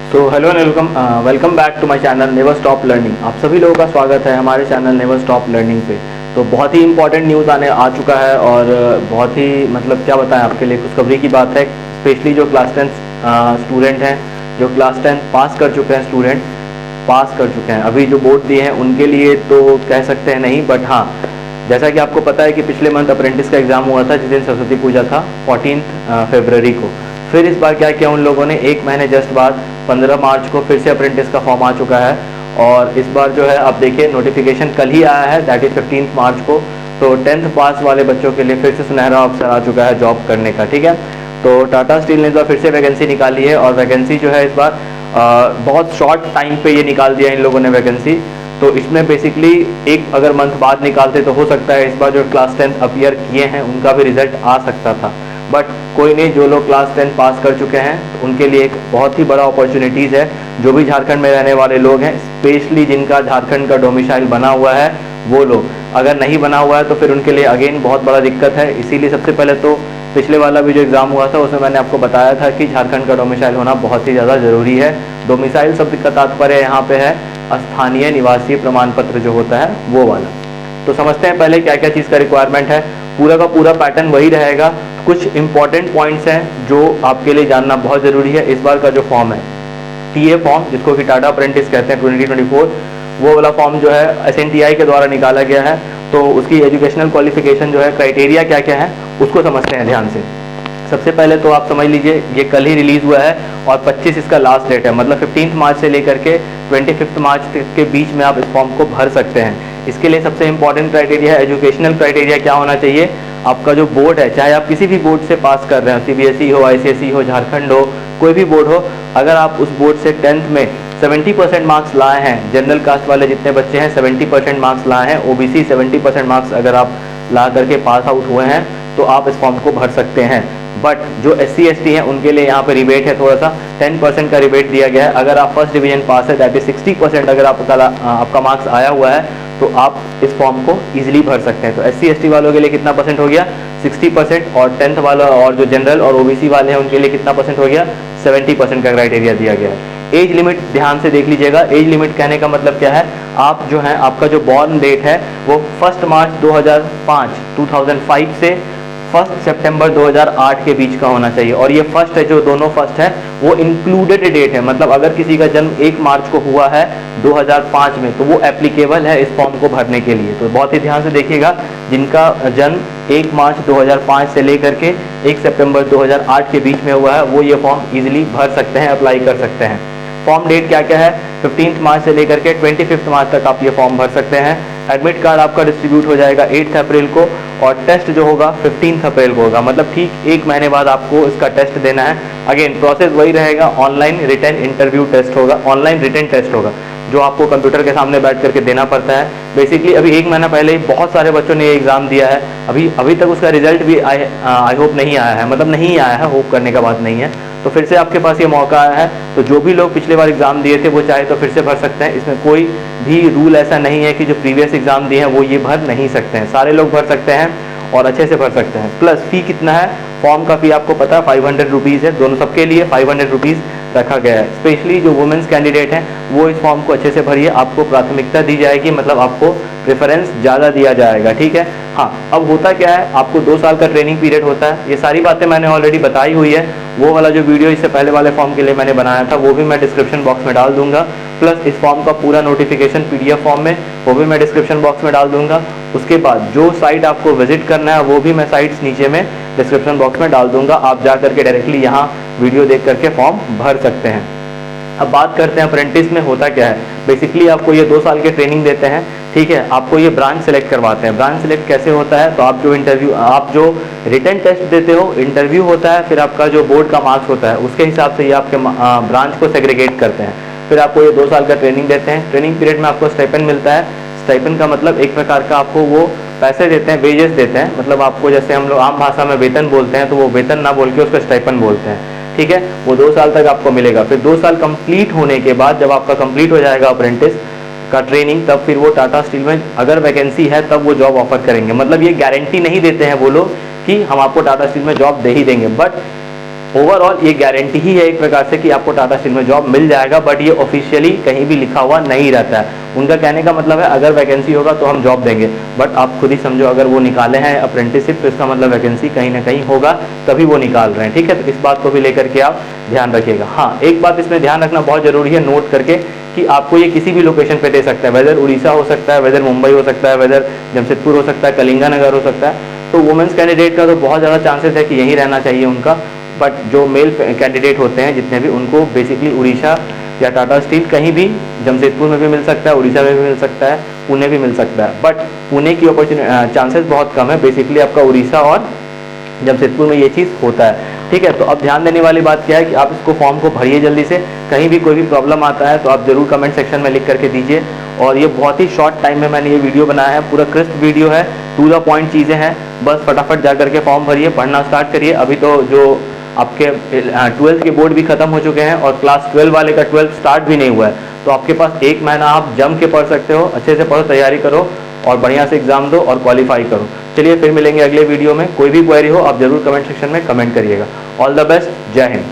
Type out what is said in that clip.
So hello and welcome back to my channel never stop learning. आप सभी लोगों का स्वागत है हमारे चैनल नेवर स्टॉप लर्निंग पे। तो बहुत ही इंपॉर्टेंट न्यूज़ आ चुका है और बहुत ही मतलब क्या बताएं आपके लिए खुशखबरी की बात है। स्पेशली जो क्लास 10 स्टूडेंट हैं, जो क्लास 10 पास कर चुके हैं, स्टूडेंट पास कर चुके हैं, अभी जो बोर्ड दिए हैं उनके लिए तो कह सकते हैं नहीं, बट हाँ, जैसा कि आपको पता है कि पिछले मंथ अप्रेंटिस का एग्ज़ाम हुआ था जिस दिन सरस्वती पूजा था 14 फरवरी को। फिर इस बार क्या किया उन लोगों ने, एक महीने जस्ट बाद 15 मार्च को फिर से अप्रेंटिस का फॉर्म आ चुका है। और इस बार जो है आप देखिए नोटिफिकेशन कल ही आया है, दैट इज़ 15 मार्च को। तो 10th पास वाले बच्चों के लिए फिर से सुनहरा अवसर आ चुका है जॉब करने का, ठीक है। तो टाटा स्टील ने इस बार फिर से वैकेंसी निकाली है और वैकेंसी जो है इस बार बहुत शॉर्ट टाइम पे ये निकाल दिया इन लोगों ने वैकेंसी। तो इसमें बेसिकली एक अगर मंथ बाद निकालते तो हो सकता है इस बार जो क्लास 10 अपीयर किए हैं उनका भी रिजल्ट आ सकता था, बट कोई नहीं, जो लोग क्लास 10 पास कर चुके हैं तो उनके लिए एक बहुत ही बड़ा अपॉर्चुनिटीज़ है। जो भी झारखंड में रहने वाले लोग हैं, स्पेशली जिनका झारखंड का डोमिसाइल बना हुआ है वो लोग, अगर नहीं बना हुआ है तो फिर उनके लिए अगेन बहुत बड़ा दिक्कत है। इसीलिए सबसे पहले तो पिछले वाला भी जो एग्ज़ाम हुआ था उसमें मैंने आपको बताया था कि झारखंड का डोमिसाइल होना बहुत ही ज़्यादा ज़रूरी है। डोमिसाइल शब्द का तात्पर्य यहाँ पे है स्थानीय निवासी प्रमाण पत्र जो होता है वो वाला। तो समझते हैं पहले क्या क्या चीज़ का रिक्वायरमेंट है। पूरा का पूरा पैटर्न वही रहेगा। कुछ इंपॉर्टेंट पॉइंट्स हैं जो आपके लिए जानना बहुत ज़रूरी है। इस बार का जो फॉर्म है टीए फॉर्म, जिसको कि टाटा अप्रेंटिस कहते हैं 2024, वो वाला फॉर्म जो है SNTI के द्वारा निकाला गया है। तो उसकी एजुकेशनल क्वालिफिकेशन जो है, क्राइटेरिया क्या क्या है उसको समझते हैं ध्यान से। सबसे पहले तो आप समझ लीजिए ये कल ही रिलीज़ हुआ है और 25 इसका लास्ट डेट है, मतलब 15 मार्च से लेकर के 25 मार्च तक के बीच में आप इस फॉर्म को भर सकते हैं। इसके लिए सबसे इंपॉर्टेंट क्राइटेरिया है, एजुकेशनल क्राइटेरिया क्या होना चाहिए। आपका जो बोर्ड है, चाहे आप किसी भी बोर्ड से पास कर रहे हो, CBSE हो, ICSE हो, झारखंड हो, कोई भी बोर्ड हो, अगर आप उस बोर्ड से 10th में 70% मार्क्स लाए हैं, जनरल कास्ट वाले जितने बच्चे हैं 70% मार्क्स लाए हैं, OBC 70% मार्क्स अगर आप ला करके पास आउट हुए हैं तो आप इस फॉर्म को भर सकते हैं। बट जो SC ST हैं उनके लिए यहाँ पे रिबेट है, थोड़ा सा 10% का रिबेट दिया गया है। अगर आप फर्स्ट डिवीजन पास है, दैट इज 60% अगर आपका मार्क्स आया हुआ है तो आप इस फॉर्म को इजीली भर सकते हैं। तो SC ST वालों के लिए कितना परसेंट हो गया, 60%, और 10th वाला और जो जनरल और OBC वाले हैं उनके लिए कितना परसेंट हो गया, 70% का क्राइटेरिया दिया गया है। एज लिमिट ध्यान से देख लीजिएगा। एज लिमिट कहने का मतलब क्या है, आप जो है आपका जो बॉर्न डेट है वो 1 मार्च 2005 से 1 सितंबर 2008 के बीच का होना चाहिए। और ये फर्स्ट है, जो दोनों फर्स्ट है वो इंक्लूडेड डेट है, मतलब अगर किसी का जन्म 1 मार्च को हुआ है 2005 में तो वो एप्लीकेबल है इस फॉर्म को भरने के लिए। तो बहुत ही ध्यान से देखिएगा, जिनका जन्म 1 मार्च 2005 से लेकर के 1 सितंबर 2008 के बीच में हुआ है वो ये फॉर्म इजीली भर सकते हैं, अप्लाई कर सकते हैं। फॉर्म डेट क्या क्या है, 15 मार्च से लेकर के 25 मार्च तक आप ये फॉर्म भर सकते हैं। एडमिट कार्ड आपका डिस्ट्रीब्यूट हो जाएगा 8 अप्रैल को और टेस्ट जो होगा 15 अप्रैल को होगा, मतलब ठीक एक महीने बाद आपको इसका टेस्ट देना है। अगेन प्रोसेस वही रहेगा, ऑनलाइन रिटन इंटरव्यू टेस्ट होगा, ऑनलाइन रिटन टेस्ट होगा जो आपको कंप्यूटर के सामने बैठ करके देना पड़ता है। बेसिकली अभी एक महीना पहले ही बहुत सारे बच्चों ने ये एग्ज़ाम दिया है, अभी तक उसका रिजल्ट भी आई होप नहीं आया है, मतलब नहीं आया है, होप करने का बात नहीं है। तो फिर से आपके पास ये मौका आया है, तो जो भी लोग पिछले बार एग्ज़ाम दिए थे वो चाहे तो फिर से भर सकते हैं। इसमें कोई भी रूल ऐसा नहीं है कि जो प्रीवियस एग्ज़ाम दिए हैं वो ये भर नहीं सकते हैं, सारे लोग भर सकते हैं और अच्छे से भर सकते हैं। प्लस फ़ी कितना है, फॉर्म का फ़ी आपको पता है 500 रुपीज़ है, दोनों सबके लिए 500 रुपीज़ रखा गया है। स्पेशली जो वुमेंस कैंडिडेट हैं वो इस फॉर्म को अच्छे से भरिए, आपको प्राथमिकता दी जाएगी, मतलब आपको प्रेफरेंस ज़्यादा दिया जाएगा, ठीक है। हाँ, अब होता क्या है, आपको 2 साल का ट्रेनिंग पीरियड होता है, ये सारी बातें मैंने ऑलरेडी बताई हुई है। वो वाला जो वीडियो इससे पहले वाले फॉर्म के लिए मैंने बनाया था वो भी मैं डिस्क्रिप्शन बॉक्स में डाल दूंगा, प्लस इस फॉर्म का पूरा नोटिफिकेशन PDF फॉर्म में वो भी मैं डिस्क्रिप्शन बॉक्स में डाल दूंगा। उसके बाद जो साइट आपको विजिट करना है वो भी मैं साइट्स नीचे में डिस्क्रिप्शन बॉक्स में डाल दूंगा, आप जा करके डायरेक्टली यहाँ वीडियो देख करके फॉर्म भर सकते हैं। अब बात करते हैं अप्रेंटिस में होता क्या है। बेसिकली आपको ये 2 साल के ट्रेनिंग देते हैं, ठीक है। आपको ये ब्रांच सेलेक्ट करवाते हैं। ब्रांच सेलेक्ट कैसे होता है, तो आप जो रिटन टेस्ट देते हो, इंटरव्यू होता है, फिर आपका जो बोर्ड का मार्क्स होता है उसके हिसाब से ये आपके ब्रांच को सेग्रीगेट करते हैं। फिर आपको ये 2 साल का ट्रेनिंग देते हैं। ट्रेनिंग पीरियड में आपको स्टाइपेंड मिलता है। स्टाइपेंड का मतलब एक प्रकार का आपको वो पैसे देते हैं, वेजेस देते हैं, मतलब आपको जैसे हम लोग आम भाषा में वेतन बोलते हैं तो वो वेतन ना बोल के उसको स्टाइपेंड बोलते हैं, ठीक है। वो 2 साल तक आपको मिलेगा। फिर 2 साल कंप्लीट होने के बाद जब आपका कंप्लीट हो जाएगा अप्रेंटिस का ट्रेनिंग, तब फिर वो टाटा स्टील में अगर वैकेंसी है तब वो जॉब ऑफर करेंगे। मतलब ये गारंटी नहीं देते हैं वो लोग कि हम आपको टाटा स्टील में जॉब दे ही देंगे, बट ओवरऑल ये गारंटी ही है एक प्रकार से कि आपको टाटा स्टील में जॉब मिल जाएगा, बट ये ऑफिशियली कहीं भी लिखा हुआ नहीं रहता है। उनका कहने का मतलब है अगर वैकेंसी होगा तो हम जॉब देंगे, बट आप खुद ही समझो अगर वो निकाले हैं अप्रेंटिसशिप तो इसका मतलब वैकेंसी कहीं ना कहीं होगा, तभी वो निकाल रहे हैं। ठीक है, तो इस बात को भी लेकर के आप ध्यान रखिएगा। हाँ, एक बात इसमें ध्यान रखना बहुत जरूरी है, नोट करके, कि आपको ये किसी भी लोकेशन पे दे सकता है, वेदर उड़ीसा हो सकता है, वेदर मुंबई हो सकता है, वेदर जमशेदपुर हो सकता है, कलिंगा नगर हो सकता है। तो वुमेंस कैंडिडेट का तो बहुत ज़्यादा चांसेस है कि यहीं रहना चाहिए उनका, बट जो मेल कैंडिडेट होते हैं जितने भी, उनको बेसिकली उड़ीसा या टाटा स्टील कहीं भी, जमशेदपुर में भी मिल सकता है, उड़ीसा में भी मिल सकता है, पुणे भी मिल सकता है, बट पुणे की अपॉर्चुनिटी चांसेस बहुत कम है। बेसिकली आपका उड़ीसा और जमशेदपुर में ये चीज़ होता है। ठीक है, तो अब ध्यान देने वाली बात क्या है कि आप इसको फॉर्म को भरिए जल्दी से। कहीं भी कोई भी प्रॉब्लम आता है तो आप जरूर कमेंट सेक्शन में लिख करके दीजिए। और ये बहुत ही शॉर्ट टाइम में मैंने ये वीडियो बनाया है, पूरा क्रिस्प वीडियो है, टू द पॉइंट चीज़ें हैं, बस फटाफट जा करके फॉर्म भरिए, पढ़ना स्टार्ट करिए। अभी तो जो आपके 12th के बोर्ड भी खत्म हो चुके हैं और क्लास 12 वाले का 12 स्टार्ट भी नहीं हुआ है, तो आपके पास 1 महीना आप जम के पढ़ सकते हो। अच्छे से पढ़ो, तैयारी करो और बढ़िया से एग्जाम दो और क्वालिफाई करो। चलिए फिर मिलेंगे अगले वीडियो में। कोई भी क्वेरी हो आप जरूर कमेंट सेक्शन में कमेंट करिएगा। ऑल द बेस्ट, जय हिंद।